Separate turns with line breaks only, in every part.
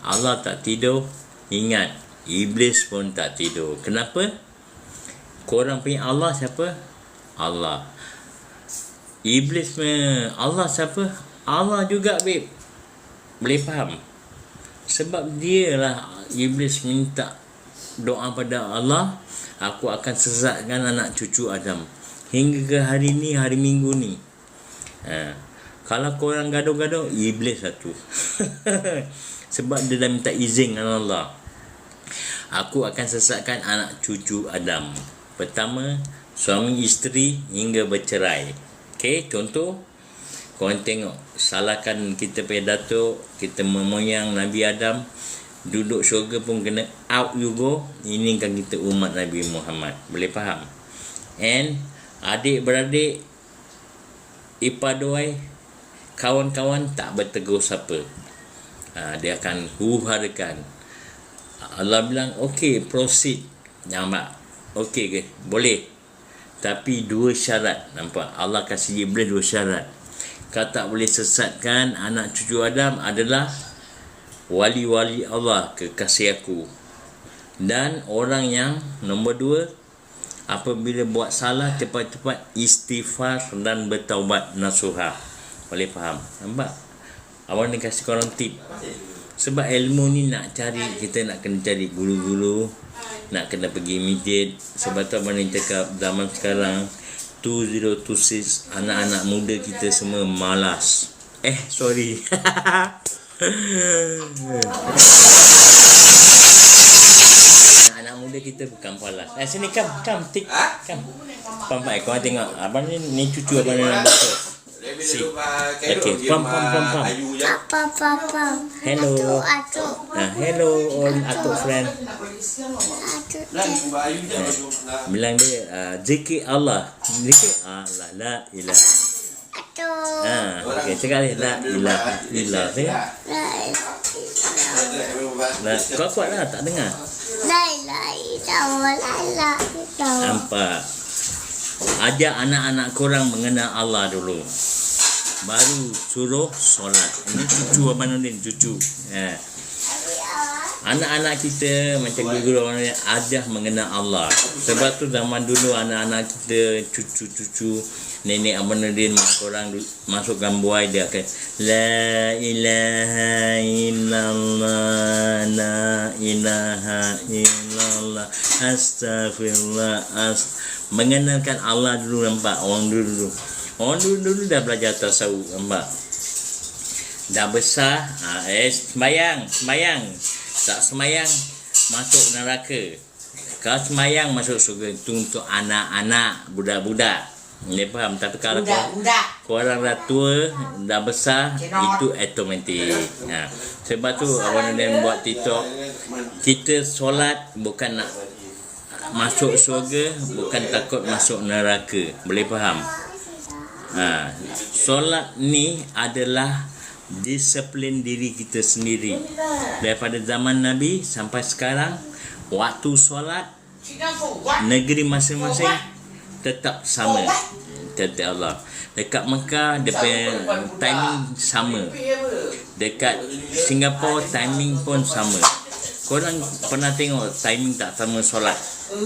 Allah tak tidur. Ingat, Iblis pun tak tidur. Kenapa? Korang punya Allah siapa? Allah. Iblis punya Allah siapa? Allah juga, babe. Boleh faham? Sebab dia lah Iblis minta doa pada Allah, aku akan sesatkan anak cucu Adam hingga ke hari ni, hari Minggu ni. Kalau korang gaduh-gaduh, Iblis satu. Sebab dia dah minta izin dengan Allah, aku akan sesatkan anak cucu Adam. Pertama, suami isteri hingga bercerai. Okay, contoh, korang tengok, salahkan kita punya datuk, kita memoyang Nabi Adam, duduk syurga pun kena out you go. Ini kan kita umat Nabi Muhammad. Boleh faham? And adik-beradik, ipaduai, kawan-kawan tak bertegur siapa. Dia akan huharakan. Allah bilang, okay, proceed. Nampak? Okay ke? Boleh. Tapi dua syarat. Nampak? Allah kasih Iblis dua syarat. Kau tak boleh sesatkan anak cucu Adam adalah wali-wali Allah, kekasih aku. Dan orang yang nombor dua, apabila buat salah, cepat-cepat istighfar dan bertaubat nasuha. Boleh faham? Nampak? Awak ni kasih korang tip. Sebab ilmu ni nak cari, kita nak kena cari guru-guru, nak kena pergi masjid. Sebab tu abang ni cakap, zaman sekarang 2026, anak-anak muda kita semua malas. Sorry. Anak muda kita bukan malas. Sini, come, tik, come. Pampai, korang tengok. Abang ni cucu abang ni nak besar. Okay, pam. Hello. Hello all atuk friend. Bilang dia zikir Allah. Zikir Allah, la ilaha. Okay, cakap dia la ilaha illallah. Kau kuat lah, tak dengar.
La ilaha illallah.
Nampak? Ajak anak-anak korang mengenal Allah dulu, baru suruh solat. Ini cucu Abang Nurdin, cucu. Anak-anak kita macam guru-guru orang yang ajak mengenal Allah. Sebab tu zaman dulu anak-anak kita, cucu-cucu nenek Abang Nurdin, korang masukkan buai, dia akan la ilaha illallah, la ilaha illallah, astaghfirullah, mengenalkan Allah dulu. Nampak? Orang dulu dah belajar tasawuf. Nampak? Dah besar, sembayang. Tak sembayang, masuk neraka. Kalau sembayang, masuk surga. Itu untuk anak-anak, budak-budak. Dia faham? Tapi kalau korang dah tua, dah besar, itu automatik. Sebab tu orang yang buat TikTok, kita solat bukan nak masuk surga, bukan takut masuk neraka. Boleh faham? Solat ni adalah disiplin diri kita sendiri. Daripada zaman Nabi sampai sekarang, waktu solat negeri masing-masing tetap sama. Tetap Allah. Dekat Mekah, dia punya timing sama. Dekat Singapura, timing pun sama. Korang pernah tengok timing tak sama solat?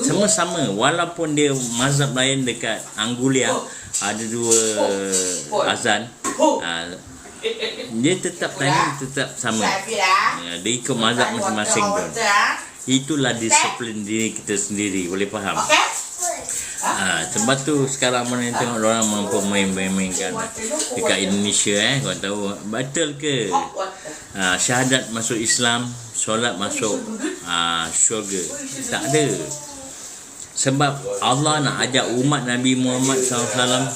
Semua sama. Walaupun dia mazhab lain, dekat Anggulia ada dua azan, dia tetap timing tetap sama. Dia ikut mazhab masing-masing pun. Itulah disiplin diri kita sendiri. Boleh faham? Sebab tu sekarang mana tengok orang mampu main-mainkan dekat Indonesia. Korang tahu betul ke syahadat masuk Islam, solat masuk syurga? Tak ada. Sebab Allah nak ajak umat Nabi Muhammad SAW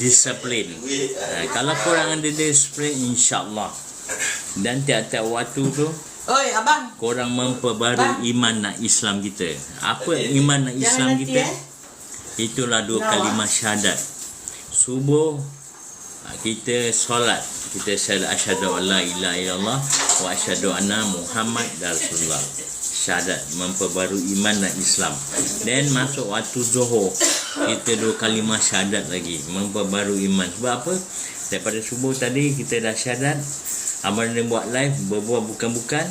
disiplin. Kalau korang ada disiplin, insya-Allah, dan tiap-tiap waktu tu
abang,
korang memperbarui iman nak Islam kita. Apa iman nak Islam kita? Itulah dua kalimah syahadat. Subuh kita solat, kita syahadat asyhadu alla ilaha illallah wa asyhadu anna Muhammad Rasulullah. Syahadat, memperbarui iman dan Islam. Dan masuk waktu Zuhur, kita dua kalimah syahadat lagi, memperbarui iman. Sebab apa? Daripada subuh tadi kita dah syahadat, Abang dia buat live berbuat bukan-bukan,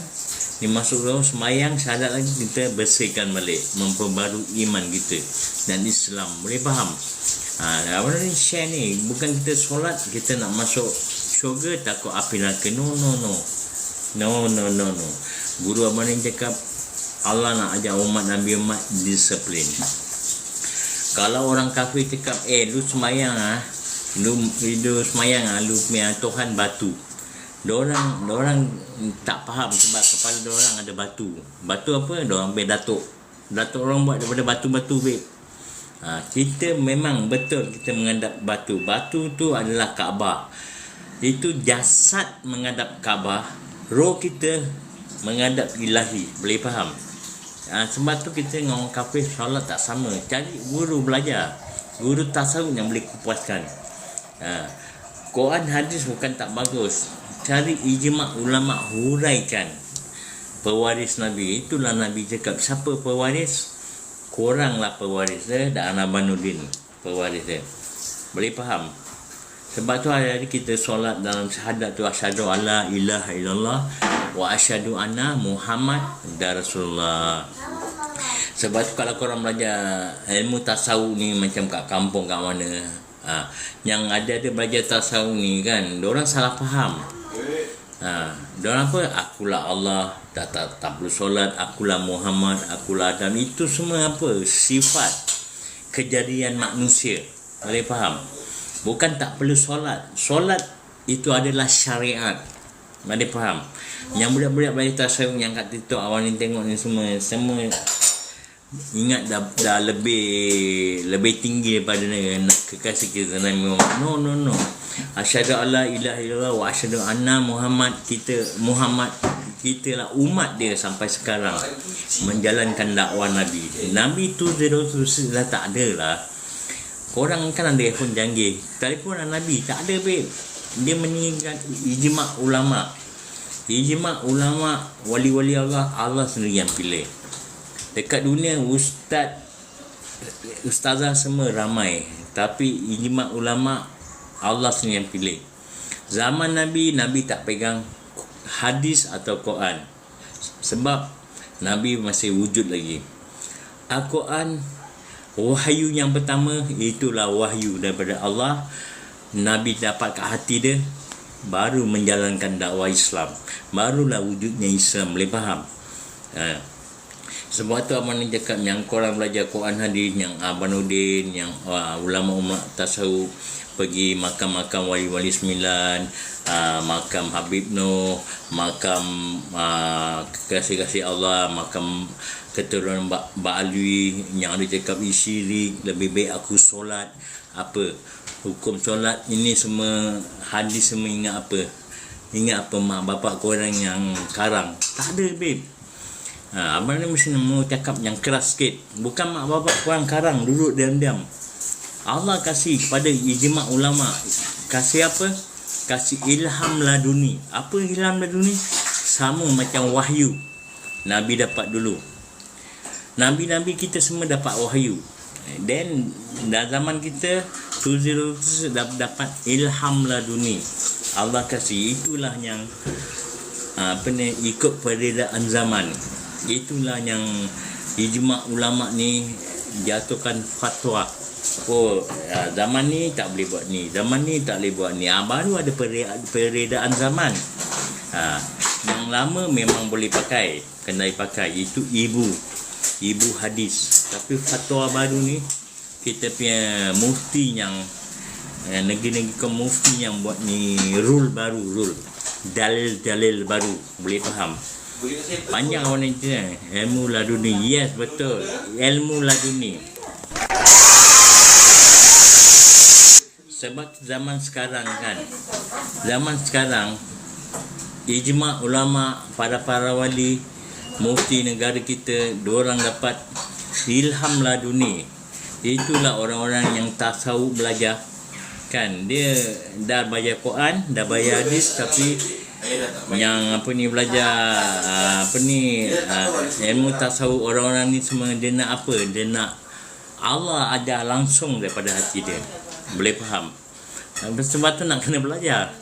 dia masuk dalam semayang syahadat lagi, kita bersihkan balik, memperbarui iman kita dan Islam. Boleh faham? Abang ni share ni, bukan kita solat kita nak masuk syurga takut api neraka. No. Guru abang ni cakap Allah nak ajar umat Nabi umat disiplin. Kalau orang kafir cakap lu semayang lu semayang lu punya Tuhan batu, Diorang tak faham sebab kepala diorang ada batu. Batu apa? Diorang ambil datuk orang buat daripada batu-batu, babe. Kita memang betul kita menghadap batu. Batu tu adalah Kaabah. Itu jasad menghadap Kaabah, roh kita menghadap ilahi. Boleh faham? Sebab tu kita dengan orang kafir solat tak sama. Cari guru belajar, guru tasawuf yang boleh kupuaskan. Quran hadis bukan tak bagus, cari ijma' ulama huraikan pewaris Nabi. Itulah Nabi cakap, siapa pewaris? Koranglah pewaris dia dan Abanuddin pewaris dia. Boleh faham? Sebab tu hari-hari kita solat dalam syahadat tu, asyhadu alla ilaha illallah wa asyhadu anna Muhammad Rasulullah. Sebab tu kalau korang belajar ilmu tasawuf ni macam kat kampung kat mana, yang ada belajar tasawuf ni kan, diorang salah faham. Diorang apa? Akulah Allah, tak perlu solat, akulah Muhammad, akulah Adam. Itu semua apa? Sifat kejadian manusia. Boleh faham? Bukan tak perlu solat. Solat itu adalah syariat. Boleh faham? Yang budak-budak belajar tasawuf yang kat TikTok awal ni tengok ni semua ingat dah lebih tinggi daripada kekasih kita Nabi Muhammad. No. Asyhadu alla ilaha illallah wa asyhadu anna Muhammad. Kita lah umat dia sampai sekarang menjalankan dakwah Nabi. Nabi tu dah tak ada lah. Korang kan ada iPhone canggih, telefon Nabi tak ada, babe. Dia meninggal ijma' ulama. Ijma' ulama, wali-wali Allah sendiri yang pilih. Dekat dunia ustazah semua ramai, tapi ijma' ulama Allah sendiri yang pilih. Zaman Nabi tak pegang hadis atau Quran, sebab Nabi masih wujud lagi. Al-Quran, wahyu yang pertama, itulah wahyu daripada Allah. Nabi dapat kat hati dia, baru menjalankan dakwah Islam, barulah wujudnya Islam. Boleh faham? Sebab tu abang ni cakap yang korang belajar Quran hadis, yang Abanuddin, yang ulama-ulama tasawuf pergi makam-makam wali-wali 9, makam Habib Noh, makam kekasih-kasih Allah, makam keturunan Ba'alwi yang ada cakap syirik, lebih baik aku solat. Apa hukum solat? Ini semua hadis semua ingat apa mak bapak korang yang karang? Tak ada, babe. Abang ni mesti mau cakap yang keras sikit. Bukan mak bapak korang karang, duduk diam-diam. Allah kasih pada ijma' ulama. Kasih apa? Kasih ilham laduni. Apa ilham laduni? Sama macam wahyu. Nabi dapat dulu. Nabi-nabi kita semua dapat wahyu. Dan dalam zaman kita 20 dapat ilham laduni. Allah kasih. Itulah yang ikut perbezaan zaman. Itulah yang ijma' ulama ni jatuhkan fatwa. Zaman ni tak boleh buat ni, zaman ni tak boleh buat ni. Baru ada perbezaan zaman. Yang lama memang boleh pakai, kena dipakai. Itu ibu hadis. Tapi fatwa baru ni, kita punya mufti yang negeri-negeri mufti yang buat ni rule baru, dalil baru. Boleh faham? Panjang orang itu ilmu laduni. Yes, betul, ilmu laduni. Sebab zaman sekarang ijma' ulama, para wali, mufti negara kita, diorang dapat ilham laduni. Itulah orang-orang yang tasawuf belajar kan. Dia dah belajar Quran, dah belajar hadis, tapi yang belajar ilmu tasawuf, orang-orang ni semua dia nak apa? Dia nak Allah ajar langsung daripada hati dia. Boleh faham? Sebab tu nak kena belajar.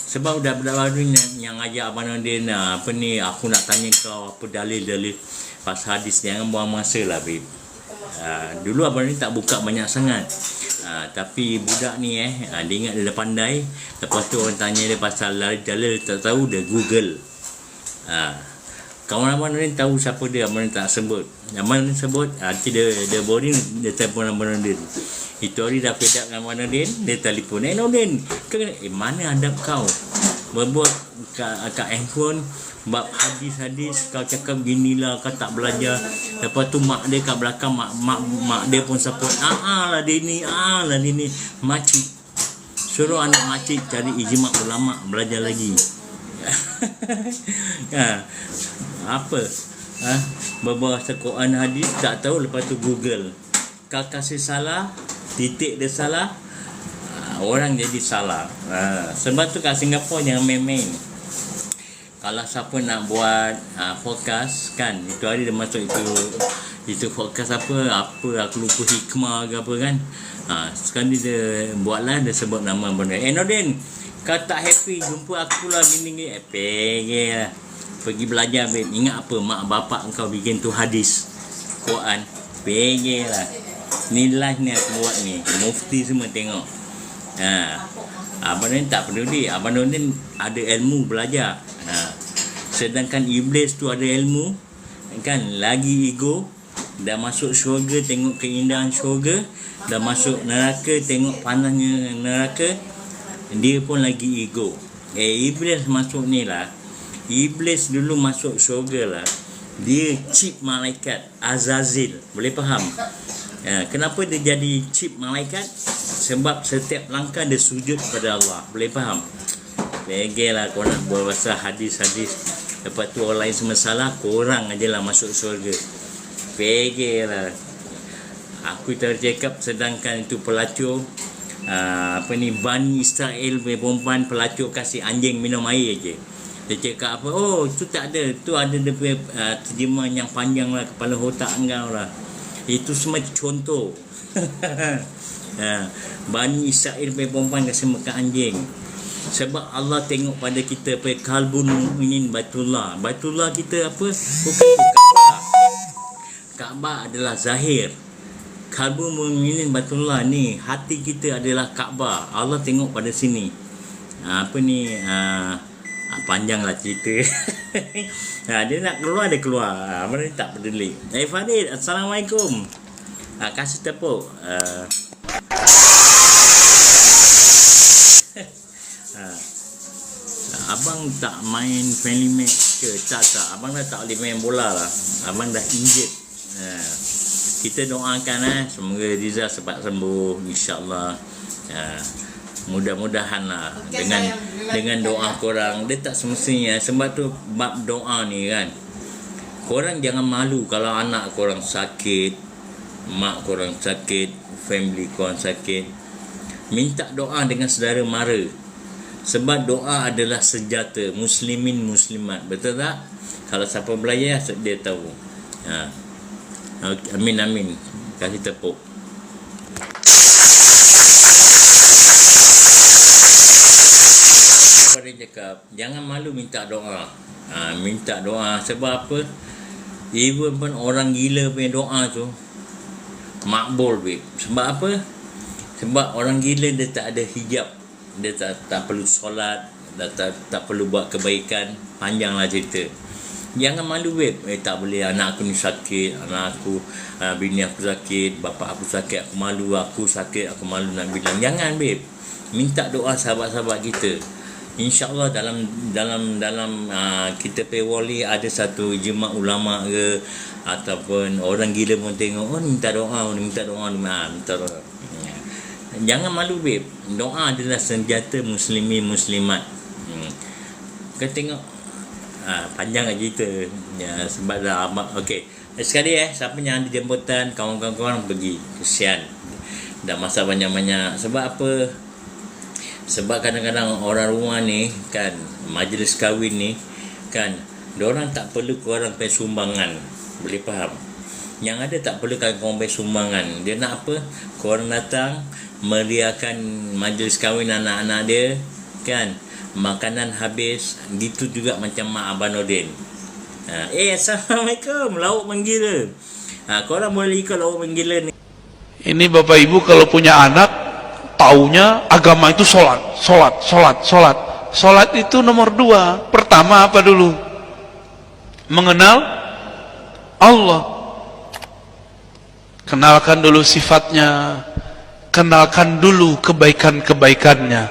Sebab budak-budak baru ni yang ajak Abang Nordin apa ni, aku nak tanya kau apa dalil-dalil pasal hadis. Jangan buang masa lah babe. Dulu Abang Nordin tak buka banyak sangat. Tapi budak ni dia ingat dia dah pandai. Lepas tu orang tanya dia pasal dalil tak tahu, dia Google. Kawan Abang Nordin tahu siapa dia, Abang Nordin tak sebut. Abang Nordin sebut, nanti dia boring, dia telefon Abang Nordin. Itu hari dah fed up dengan Abang Nordin, dia telefon, Nordin, mana adab kau berbuat kat handphone bab hadis-hadis, kau cakap ginilah, kau tak belajar. Lepas tu mak dia kat belakang, mak dia pun support, lah dia ni makcik. Suruh anak makcik cari ijma' ulama, belajar lagi. Apa berbahasa Quran hadis tak tahu, lepas tu Google. Kau kasih salah, titik dia salah, orang jadi salah. Sebab tu kat Singapura jangan main-main. Kalau siapa nak buat podcast kan, itu hari dia masuk itu podcast apa aku lupa, hikmah ke apa kan. Sekali dia buatlah, dia sebut nama benda. Nordin, kau tak happy jumpa aku lah gini. Pergi lah, pergi belajar babe. Ingat apa mak bapak kau bikin tu hadis Quran. Pergi lah. Ni live ni aku buat ni, mufti semua tengok. Abang Nordin tak peduli. Abang Nordin ada ilmu belajar. Sedangkan iblis tu ada ilmu kan, lagi ego. Dah masuk syurga, tengok keindahan syurga. Dah masuk neraka, tengok panasnya neraka. Dia pun lagi ego. Iblis masuk ni lah. Iblis dulu masuk syurga lah, dia chip malaikat Azazil. Boleh faham? Kenapa dia jadi chip malaikat? Sebab setiap langkah dia sujud kepada Allah. Boleh faham? Begilah kau nak buat pasal hadis-hadis, lepas tu orang lain semua salah, korang ajalah masuk syurga. Begilah. Aku tercakap, sedangkan itu pelacur Bani Israel punya perempuan, pelacur kasih anjing minum air je. Dia cakap apa? Oh, tu tak ada. Tu ada dia punya terjemah yang panjang lah, kepala otak engkau lah. Itu semua contoh. Bani Israel punya perempuan kasih makan anjing. Sebab Allah tengok pada kita apa, kalbun mu'minin Baitullah. Baitullah kita apa? Bukan Kaabah. Kaabah adalah zahir. Kalbun mu'minin Baitullah ni, hati kita adalah Kaabah. Allah tengok pada sini. Panjanglah cerita. Dia nak keluar, dia keluar. Mana tak peduli. Farid, Assalamualaikum. Kasih tepuk. Abang tak main friendly match ke? Tak. Abang dah tak boleh main bola lah. Abang dah injured. Kita doakan semoga Riza cepat sembuh, insyaAllah. Mudah-mudahan lah dengan doa korang. Dia tak semestinya, sebab tu bab doa ni kan, korang jangan malu kalau anak korang sakit, mak korang sakit, family korang sakit. Minta doa dengan saudara mara. Sebab doa adalah senjata muslimin muslimat. Betul tak? Kalau siapa belajar dia tahu. Amin. Kasih tepuk. Dia cakap jangan malu minta doa. Minta doa. Sebab apa? Even pun orang gila punya doa tu makbul babe. Sebab apa? Sebab orang gila dia tak ada hijab. Dia tak perlu solat, tak perlu buat kebaikan. Panjanglah cerita. Jangan malu babe. Tak boleh, anak aku ni sakit, anak aku, bini aku sakit, bapa aku sakit, aku malu, aku sakit, aku malu nak bilang. Jangan babe. Minta doa sahabat-sahabat kita. InsyaAllah dalam kita pergi wali ada satu ijma' ulama ke, ataupun orang gila pun tengok, minta doa. Jangan malu babe. Doa adalah senjata muslimin muslimat. Kau tengok panjang lah cerita sebab dah amat. Okey, sekali siapa yang ada jemputan, kawan-kawan pergi. Kesian dah masa banyak-banyak. Sebab apa? Sebab kadang-kadang orang rumah ni kan, majlis kahwin ni kan, diorang tak perlu korang pay sumbangan. Boleh faham? Yang ada tak perlu korang pay sumbangan. Dia nak apa? Korang datang meriahkan majlis kahwin anak-anak dia kan, makanan habis, gitu juga macam Mak Abanuddin. Assalamualaikum, lauk menggila. Korang boleh ikut lauk menggila ni.
Ini Bapak Ibu kalau punya anak, taunya agama itu sholat. Sholat itu nomor 2. Pertama apa dulu? Mengenal Allah. Kenalkan dulu sifatnya, kenalkan dulu kebaikan-kebaikannya,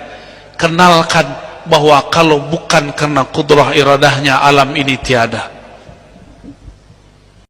kenalkan bahwa kalau bukan karena kudrah iradahnya alam ini tiada.